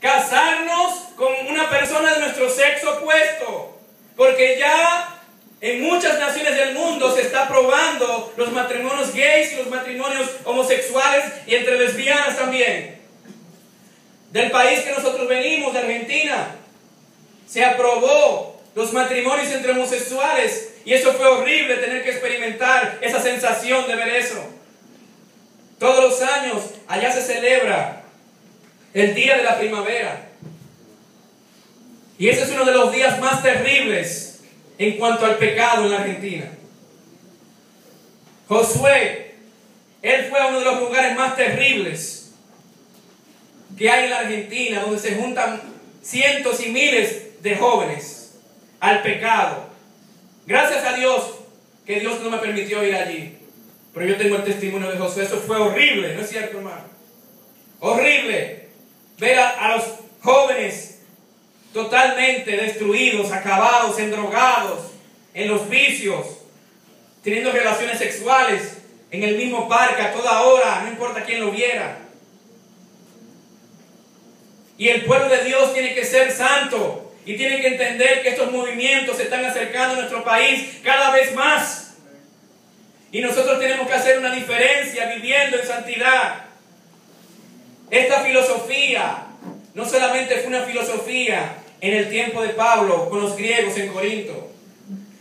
casarnos con una persona de nuestro sexo opuesto, porque ya en muchas naciones del mundo se está aprobando los matrimonios gays y los matrimonios homosexuales y entre lesbianas también. Del país que nosotros venimos, de Argentina, se aprobó los matrimonios entre homosexuales y eso fue horrible, tener que experimentar esa sensación de ver eso. Todos los años allá se celebra el Día de la Primavera y ese es uno de los días más terribles en cuanto al pecado en la Argentina. Josué, él fue a uno de los lugares más terribles que hay en la Argentina, donde se juntan cientos y miles de jóvenes al pecado. Gracias a Dios que Dios no me permitió ir allí, pero yo tengo el testimonio de Josué. Eso fue horrible, ¿no es cierto, hermano? Horrible ver a los jóvenes totalmente destruidos, acabados, endrogados, en los vicios, teniendo relaciones sexuales en el mismo parque a toda hora, no importa quién lo viera. Y el pueblo de Dios tiene que ser santo y tiene que entender que estos movimientos se están acercando a nuestro país cada vez más. Y nosotros tenemos que hacer una diferencia viviendo en santidad. Esta filosofía no solamente fue una filosofía en el tiempo de Pablo con los griegos en Corinto,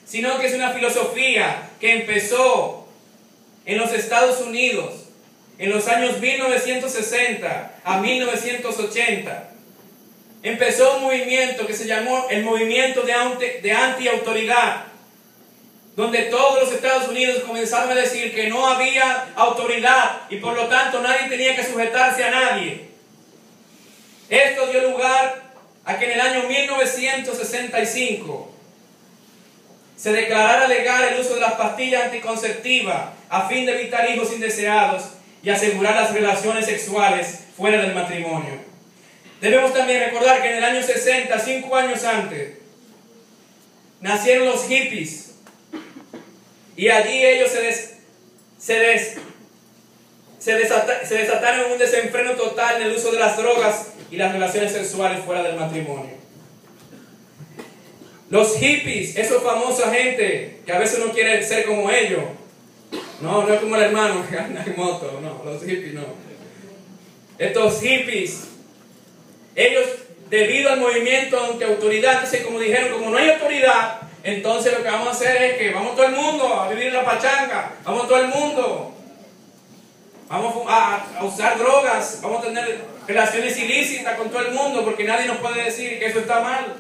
sino que es una filosofía que empezó en los Estados Unidos en los años 1960 a 1980. Empezó un movimiento que se llamó el movimiento de anti-autoridad, donde todos los Estados Unidos comenzaron a decir que no había autoridad y por lo tanto nadie tenía que sujetarse a nadie. Esto dio lugar a que en el año 1965 se declarara legal el uso de las pastillas anticonceptivas a fin de evitar hijos indeseados y asegurar las relaciones sexuales fuera del matrimonio. Debemos también recordar que en el año 60, 5 años antes, nacieron los hippies y allí ellos se desataron en un desenfreno total en el uso de las drogas y las relaciones sexuales fuera del matrimonio. Los hippies, esos famosos gente que a veces uno quiere ser como ellos. No es como el hermano que anda en moto, no, los hippies no. Estos hippies, ellos debido al movimiento anti-autoridad, entonces como dijeron, como no hay autoridad, entonces lo que vamos a hacer es que vamos todo el mundo a vivir en la pachanga, vamos todo el mundo, vamos a usar drogas, vamos a tener relaciones ilícitas con todo el mundo porque nadie nos puede decir que eso está mal.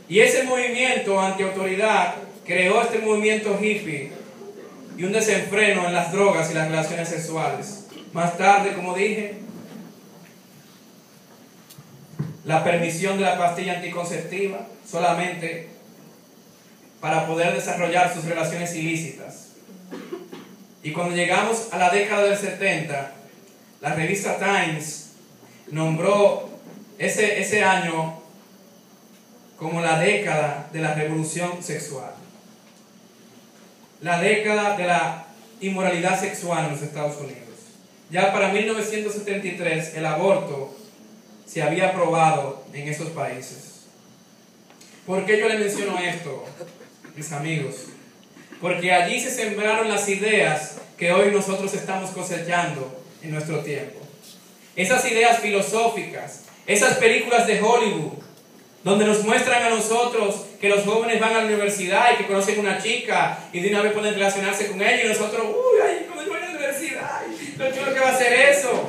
Y ese movimiento anti-autoridad creó este movimiento hippie y un desenfreno en las drogas y las relaciones sexuales. Más tarde, como dije, la permisión de la pastilla anticonceptiva solamente para poder desarrollar sus relaciones ilícitas. Y cuando llegamos a la década del 70, la revista Times nombró ese año como la década de la revolución sexual. La década de la inmoralidad sexual en los Estados Unidos. Ya para 1973 el aborto se había aprobado en esos países. ¿Por qué yo le menciono esto, mis amigos? Porque allí se sembraron las ideas que hoy nosotros estamos cosechando en nuestro tiempo. Esas ideas filosóficas, esas películas de Hollywood, donde nos muestran a nosotros que los jóvenes van a la universidad y que conocen una chica y de una vez pueden relacionarse con ella y nosotros, cuando yo voy a la universidad, lo chulo que va a ser eso.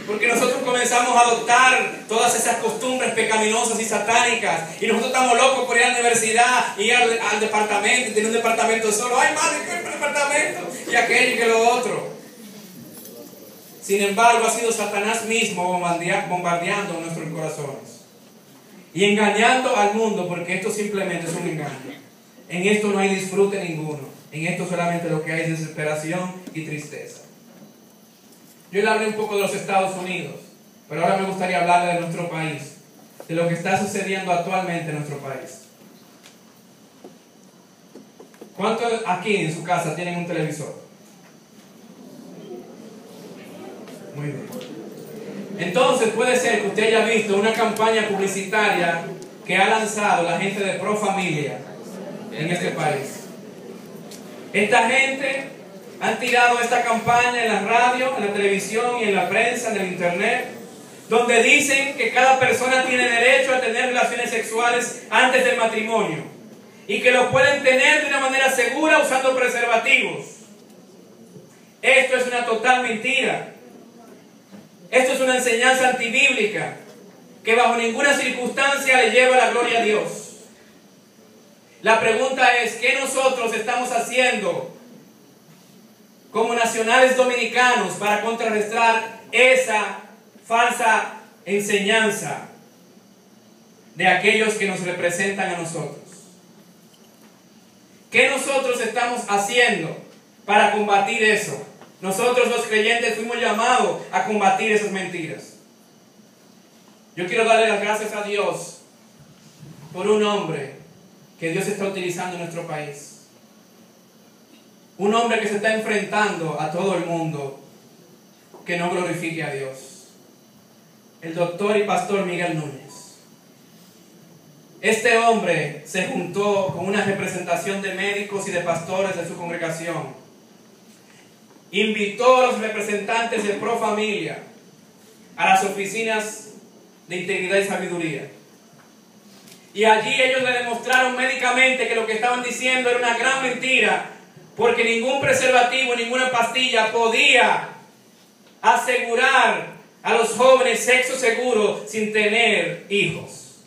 Porque nosotros comenzamos a adoptar todas esas costumbres pecaminosas y satánicas y nosotros estamos locos por ir a la universidad, ir al departamento, tener un departamento solo. Ay, madre, ¿qué es el departamento? Y aquello y que lo otro. Sin embargo, ha sido Satanás mismo bombardeando nuestros corazones y engañando al mundo, porque esto simplemente es un engaño. En esto no hay disfrute ninguno. En esto solamente lo que hay es desesperación y tristeza. Yo le hablé un poco de los Estados Unidos, pero ahora me gustaría hablarle de nuestro país, de lo que está sucediendo actualmente en nuestro país. ¿Cuántos aquí en su casa tienen un televisor? Muy bien. Entonces puede ser que usted haya visto una campaña publicitaria que ha lanzado la gente de Pro Familia en este país. Esta gente han tirado esta campaña en la radio, en la televisión y en la prensa, en el internet, donde dicen que cada persona tiene derecho a tener relaciones sexuales antes del matrimonio y que lo pueden tener de una manera segura usando preservativos. Esto es una total mentira. Esto es una enseñanza antibíblica que bajo ninguna circunstancia le lleva la gloria a Dios. La pregunta es, ¿qué nosotros estamos haciendo como nacionales dominicanos para contrarrestar esa falsa enseñanza de aquellos que nos representan a nosotros? ¿Qué nosotros estamos haciendo para combatir eso? Nosotros los creyentes fuimos llamados a combatir esas mentiras. Yo quiero darle las gracias a Dios por un hombre que Dios está utilizando en nuestro país. Un hombre que se está enfrentando a todo el mundo que no glorifique a Dios. El doctor y pastor Miguel Núñez. Este hombre se juntó con una representación de médicos y de pastores de su congregación. Invitó a los representantes de Pro Familia a las oficinas de integridad y sabiduría. Y allí ellos le demostraron médicamente que lo que estaban diciendo era una gran mentira, porque ningún preservativo, ninguna pastilla podía asegurar a los jóvenes sexo seguro sin tener hijos.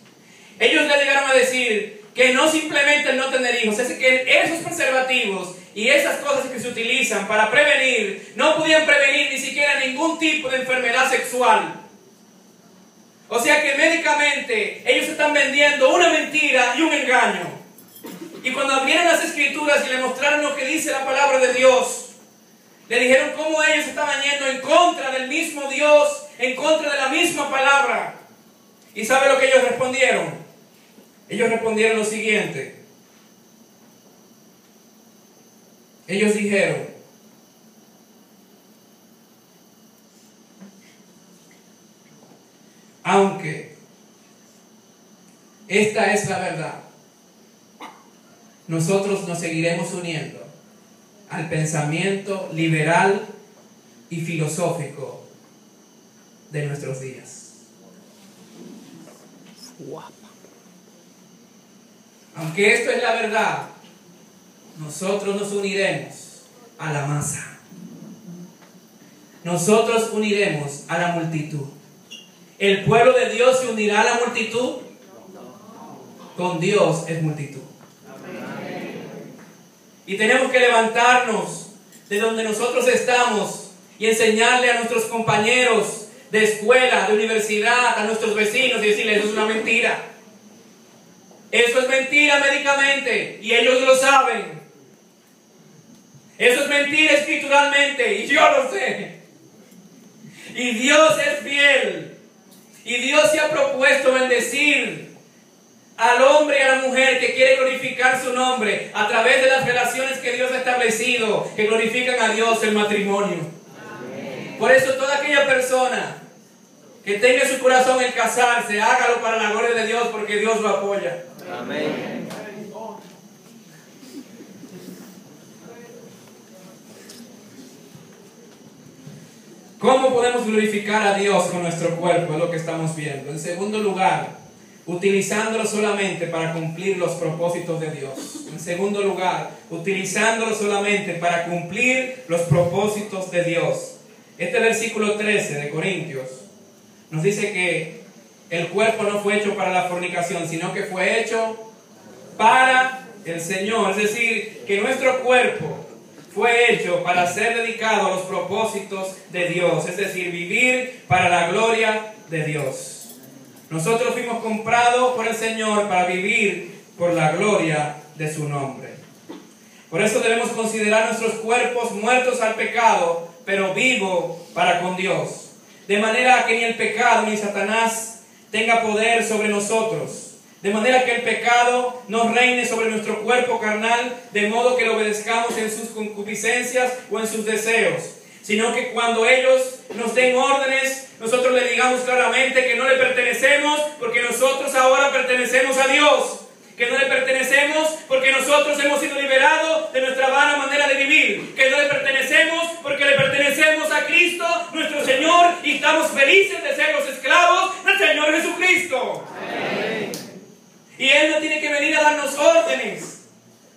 Ellos le llegaron a decir que no simplemente el no tener hijos, es que esos preservativos y esas cosas que se utilizan para prevenir, no podían prevenir ni siquiera ningún tipo de enfermedad sexual. O sea que médicamente ellos están vendiendo una mentira y un engaño. Y cuando abrieron las escrituras y le mostraron lo que dice la palabra de Dios, le dijeron cómo ellos estaban yendo en contra del mismo Dios, en contra de la misma palabra. ¿Y sabe lo que ellos respondieron? Ellos respondieron lo siguiente. Ellos dijeron: aunque esta es la verdad, nosotros nos seguiremos uniendo al pensamiento liberal y filosófico de nuestros días. Aunque esto es la verdad, nosotros nos uniremos a la masa. Nosotros uniremos a la multitud. ¿El pueblo de Dios se unirá a la multitud? Con Dios es multitud. Y tenemos que levantarnos de donde nosotros estamos y enseñarle a nuestros compañeros de escuela, de universidad, a nuestros vecinos y decirles: eso es una mentira. Eso es mentira médicamente y ellos lo saben. Eso es mentira escrituralmente y yo lo sé. Y Dios es fiel. Y Dios se ha propuesto bendecir al hombre y a la mujer que quiere glorificar su nombre a través de las relaciones que Dios ha establecido, que glorifican a Dios, el matrimonio. Amén. Por eso toda aquella persona que tenga en su corazón el casarse, hágalo para la gloria de Dios, porque Dios lo apoya. Amén. ¿Cómo podemos glorificar a Dios con nuestro cuerpo? Es lo que estamos viendo. En segundo lugar, utilizándolo solamente para cumplir los propósitos de Dios. En segundo lugar, utilizándolo solamente para cumplir los propósitos de Dios. Este versículo 13 de Corintios nos dice que el cuerpo no fue hecho para la fornicación, sino que fue hecho para el Señor. Es decir, que nuestro cuerpo fue hecho para ser dedicado a los propósitos de Dios, es decir, vivir para la gloria de Dios. Nosotros fuimos comprados por el Señor para vivir por la gloria de su nombre. Por eso debemos considerar nuestros cuerpos muertos al pecado, pero vivos para con Dios. De manera que ni el pecado ni Satanás tenga poder sobre nosotros. De manera que el pecado no reine sobre nuestro cuerpo carnal, de modo que lo obedezcamos en sus concupiscencias o en sus deseos, sino que cuando ellos nos den órdenes, nosotros le digamos claramente que no le pertenecemos porque nosotros ahora pertenecemos a Dios. Que no le pertenecemos porque nosotros hemos sido liberados de nuestra vana manera de vivir. Que no le pertenecemos porque le pertenecemos a Cristo, nuestro Señor, y estamos felices de ser los esclavos del Señor Jesucristo. Amén. Y Él no tiene que venir a darnos órdenes,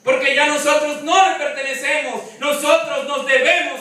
porque ya nosotros no le pertenecemos. Nosotros nos debemos